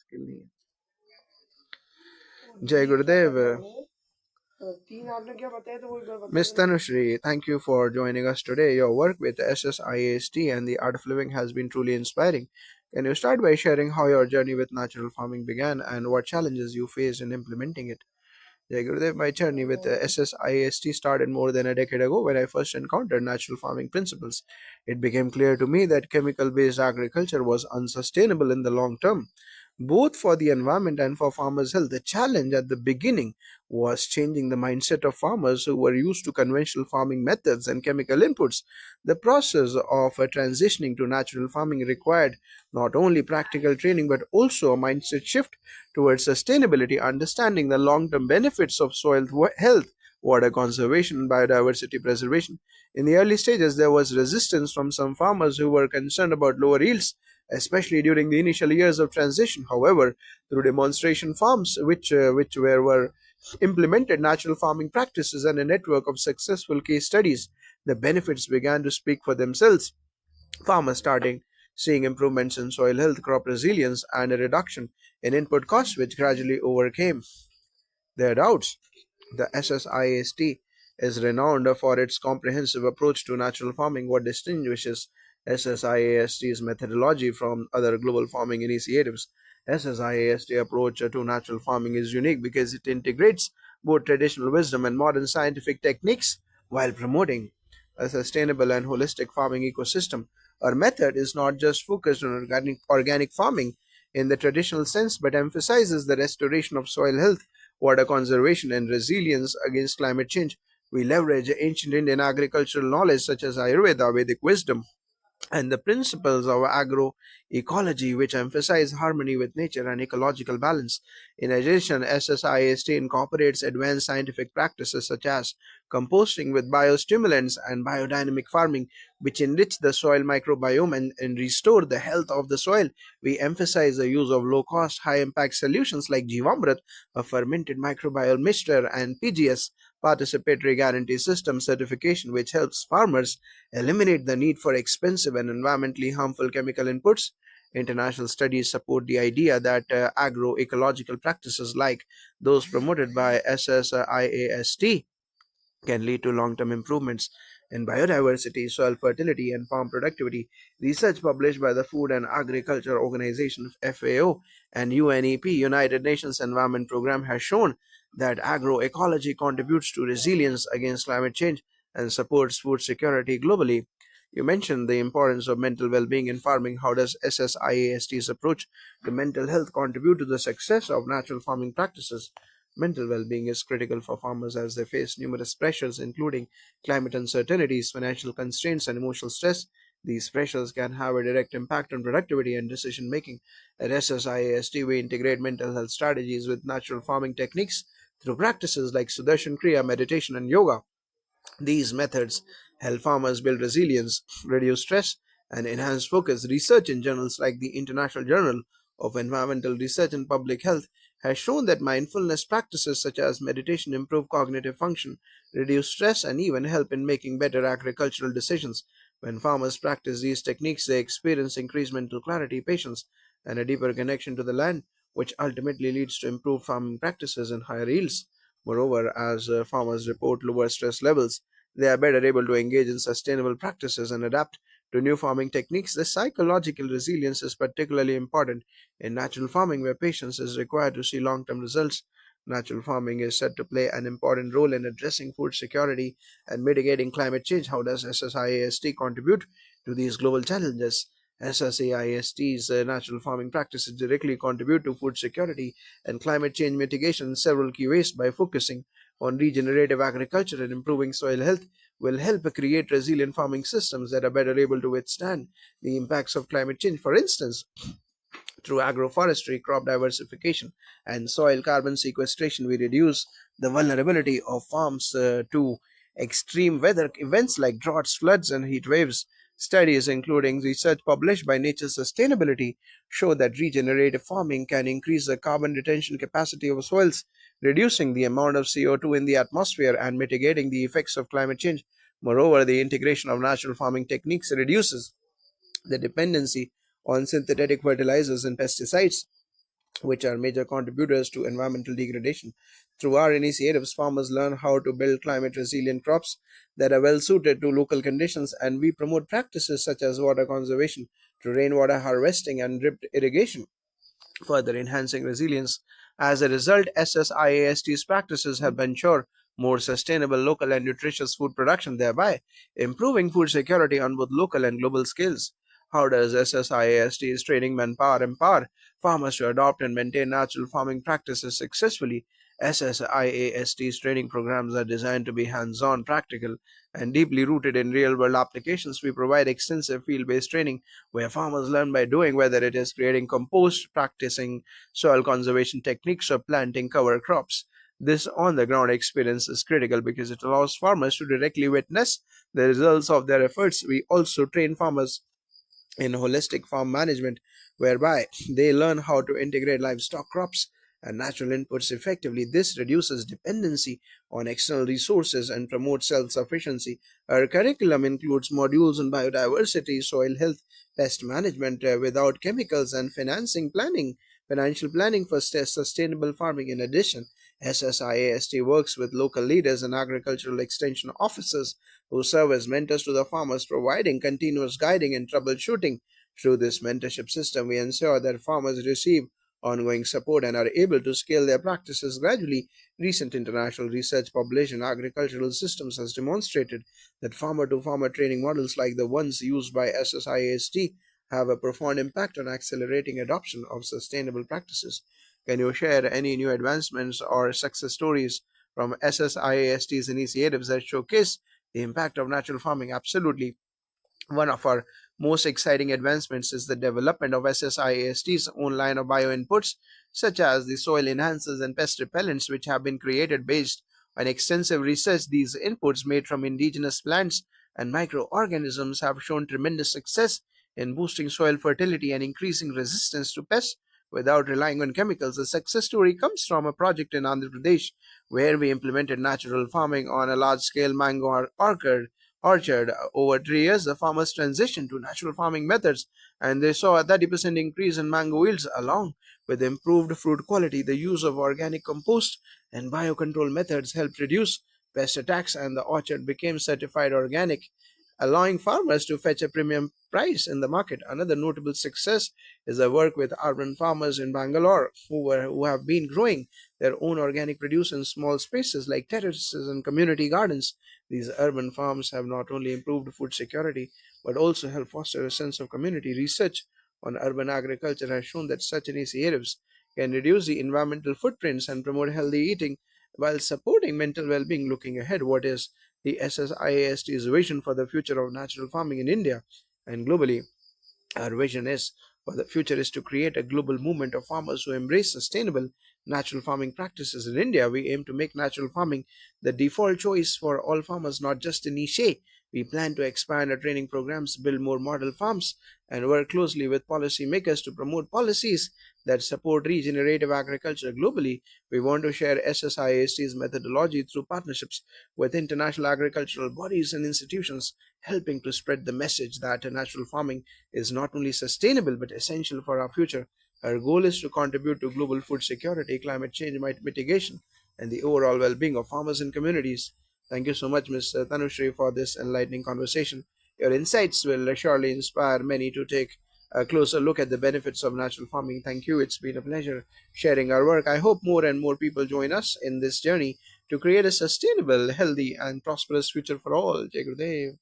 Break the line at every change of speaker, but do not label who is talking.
skill नहीं है. Jai Gurudev. Ms. Tanushri, thank you for joining us today. Your work with SSIAST and the Art of Living has been truly inspiring. Can you start by sharing how your journey with natural farming began and what challenges you faced in implementing it? Jai Gurudev, my journey with SSIAST started more than a decade ago when I first encountered natural farming principles. It became clear to me that chemical based agriculture was unsustainable in the long term, both for the environment and for farmers' health. The challenge at the beginning was changing the mindset of farmers who were used to conventional farming methods and chemical inputs. The process of transitioning to natural farming required not only practical training but also a mindset shift towards sustainability, understanding the long term benefits of soil health, water conservation, and biodiversity preservation. In the early stages, there was resistance from some farmers who were concerned about lower yields, especially during the initial years of transition. However, through demonstration farms, were implemented natural farming practices and a network of successful case studies, the benefits began to speak for themselves. Farmers starting seeing improvements in soil health, crop resilience, and a reduction in input costs, which gradually overcame their doubts. The SSIST is renowned for its comprehensive approach to natural farming. What distinguishes SSIAST's methodology from other global farming initiatives? SSIAST approach to natural farming is unique because it integrates both traditional wisdom and modern scientific techniques while promoting a sustainable and holistic farming ecosystem. Our method is not just focused on organic farming in the traditional sense, but emphasizes the restoration of soil health, water conservation, and resilience against climate change. We leverage ancient Indian agricultural knowledge such as Ayurveda, Vedic wisdom, and the principles of agroecology, which emphasize harmony with nature and ecological balance. In addition, SSIST incorporates advanced scientific practices such as composting with biostimulants and biodynamic farming, which enrich the soil microbiome and restore the health of the soil. We emphasize the use of low cost, high impact solutions like Jivamrit, a fermented microbial mixture, and PGS, participatory guarantee system certification, which helps farmers eliminate the need for expensive and environmentally harmful chemical inputs. International studies support the idea that agroecological practices like those promoted by SSIAST can lead to long term improvements in biodiversity, soil fertility, and farm productivity. Research published by the Food and Agriculture Organization FAO and UNEP, United Nations Environment Programme, has shown that agroecology contributes to resilience against climate change and supports food security globally. You mentioned the importance of mental well being in farming. How does SSIAST's approach to mental health contribute to the success of natural farming practices? Mental well being is critical for farmers as they face numerous pressures, including climate uncertainties, financial constraints, and emotional stress. These pressures can have a direct impact on productivity and decision making. At SSIAST, we integrate mental health strategies with natural farming techniques through practices like Sudarshan Kriya, meditation, and yoga. These methods help farmers build resilience, reduce stress, and enhance focus. Research in journals like the International Journal of Environmental Research and Public Health has shown that mindfulness practices such as meditation improve cognitive function, reduce stress, and even help in making better agricultural decisions. When farmers practice these techniques, they experience increased mental clarity, patience, and a deeper connection to the land, which ultimately leads to improved farming practices and higher yields. Moreover, as farmers report lower stress levels, they are better able to engage in sustainable practices and adapt to new farming techniques. The psychological resilience is particularly important in natural farming, where patience is required to see long term results. Natural farming is said to play an important role in addressing food security and mitigating climate change. How does SSIAST contribute to these global challenges? SSAIST's natural farming practices directly contribute to food security and climate change mitigation in several key ways. By focusing on regenerative agriculture and improving soil health will help create resilient farming systems that are better able to withstand the impacts of climate change. For instance, through agroforestry, crop diversification, and soil carbon sequestration, we reduce the vulnerability of farms to extreme weather events like droughts, floods, and heat waves. Studies, including research published by Nature Sustainability, show that regenerative farming can increase the carbon retention capacity of soils, reducing the amount of CO2 in the atmosphere and mitigating the effects of climate change. Moreover, the integration of natural farming techniques reduces the dependency on synthetic fertilizers and pesticides, which are major contributors to environmental degradation. Through our initiatives, farmers learn how to build climate resilient crops that are well suited to local conditions, and we promote practices such as water conservation, to rainwater harvesting, and drip irrigation, further enhancing resilience. As a result, SSIAST's practices help ensure more sustainable local and nutritious food production, thereby improving food security on both local and global scales. How does SSIAST's training manpower empower farmers to adopt and maintain natural farming practices successfully? SSIAST's training programs are designed to be hands on, practical, and deeply rooted in real world applications. We provide extensive field based training where farmers learn by doing, whether it is creating compost, practicing soil conservation techniques, or planting cover crops. This on the ground experience is critical because it allows farmers to directly witness the results of their efforts. We also train farmers in holistic farm management, whereby they learn how to integrate livestock crops and natural inputs effectively. This reduces dependency on external resources and promotes self sufficiency. Our curriculum includes modules on biodiversity, soil health, pest management without chemicals, and financial planning for sustainable farming. In addition, SSIAST works with local leaders and agricultural extension officers who serve as mentors to the farmers, providing continuous guiding and troubleshooting. Through this mentorship system, we ensure that farmers receive ongoing support and are able to scale their practices gradually. Recent international research published in agricultural systems has demonstrated that farmer to farmer training models like the ones used by SSIAST have a profound impact on accelerating adoption of sustainable practices. Can you share any new advancements or success stories from SSIAST's initiatives that showcase the impact of natural farming? Absolutely. One of our most exciting advancements is the development of SSIAST's own line of bioinputs, such as the soil enhancers and pest repellents, which have been created based on extensive research. These inputs, made from indigenous plants and microorganisms, have shown tremendous success in boosting soil fertility and increasing resistance to pests without relying on chemicals. The success story comes from a project in Andhra Pradesh where we implemented natural farming on a large scale mango orchard. Over 3 years, the farmers transitioned to natural farming methods and they saw a 30% increase in mango yields along with improved fruit quality. The use of organic compost and biocontrol methods helped reduce pest attacks, and the orchard became certified organic, allowing farmers to fetch a premium price in the market. Another notable success is the work with urban farmers in Bangalore who have been growing their own organic produce in small spaces like terraces and community gardens. These urban farms have not only improved food security but also help foster a sense of community. Research on urban agriculture has shown that such initiatives can reduce the environmental footprints and promote healthy eating while supporting mental well being. Looking ahead, what is the SSIAST's vision for the future of natural farming in India and globally? Our vision is for the future is to create a global movement of farmers who embrace sustainable natural farming practices. In India, we aim to make natural farming the default choice for all farmers, not just a niche. We plan to expand our training programs, build more model farms, and work closely with policymakers to promote policies that support regenerative agriculture globally. We want to share SSIAST's methodology through partnerships with international agricultural bodies and institutions, helping to spread the message that natural farming is not only sustainable but essential for our future. Our goal is to contribute to global food security, climate change mitigation, and the overall well being of farmers and communities. Thank you so much, Ms. Tanushri, for this enlightening conversation. Your insights will surely inspire many to take a closer look at the benefits of natural farming. Thank you. It's been a pleasure sharing our work. I hope more and more people join us in this journey to create a sustainable, healthy, and prosperous future for all. Jai Gurudev.